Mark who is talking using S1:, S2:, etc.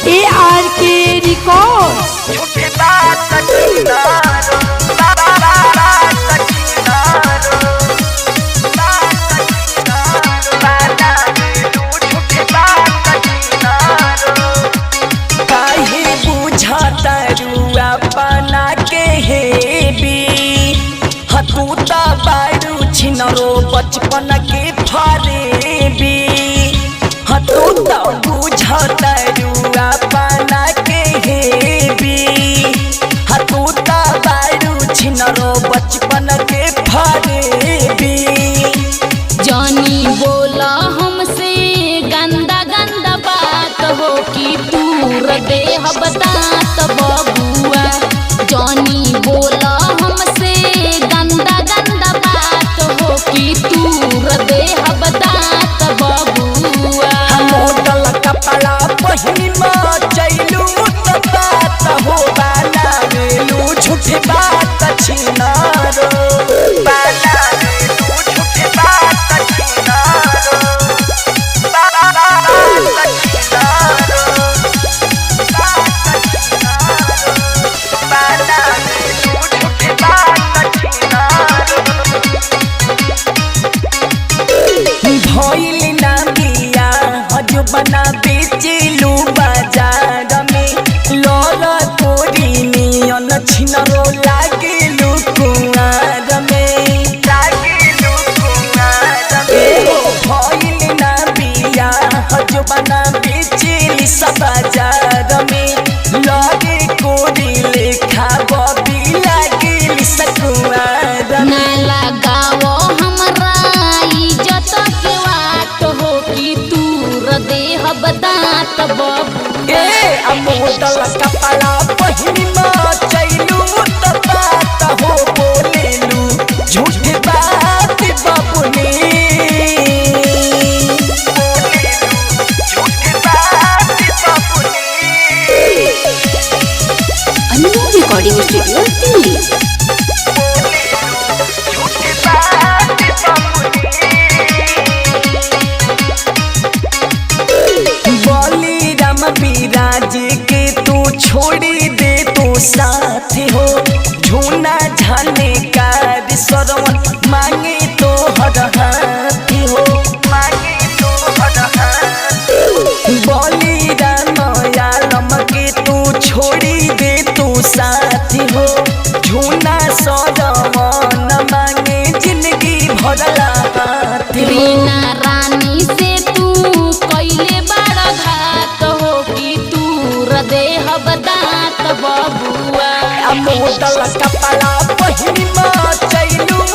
S1: ARK Records।
S2: बना के हेबी हतूता बारू छिनरो बचपन के फरेबी हतूता बुझतरुआ बना के हेबी हतूता बारू छिनरो बचपन के फरेबी।
S3: जानी बोला हमसे गंदा गंदा बात हो कि दूर देह बतात बबुआ। जानी बोला हमसे गंदा गंदा बात हो कि दूर देह बतात बबुआ।
S2: मोटल कपड़ा पहिनी चैलू तो बात हो बाना गेलू झूठ बात छिनारो बाना गेलू झूठ बात छिनारो भइल ना बिया हजू बना बेचलू बाजार में लड़ तोरी नियन छिनरो लागेलू कुआर में भइल ना बिया हजू बना बेचली सब बाजार में लगे कोरी लेखा बबी लागेली सकुआर
S3: ना लगाओ हमरा इज्जत के वाट हो कि दूर देह बतात बबुआ।
S2: मोटल कपड़ा पहिनी चैलू तो बात हो बोलेलू झूठ बात बबुनी
S1: रिकॉर्डिंग स्टूडियो दिल्ली।
S2: बलिराम विराज के तू छोड़ी दे तू साथ हो झूना झाने कार सरवन मांगे तो हर हाथ हो बलिराम आलम के तू छोड़ी दे तू साथ हो झूना सरवन मांगे जिंदगी भरला हाथ हो।
S3: रीना रानी से तू कैले बड़ा घात हो कि दूर देह बतात बबुआ।
S2: मोटल कपड़ा पहिनी चैलू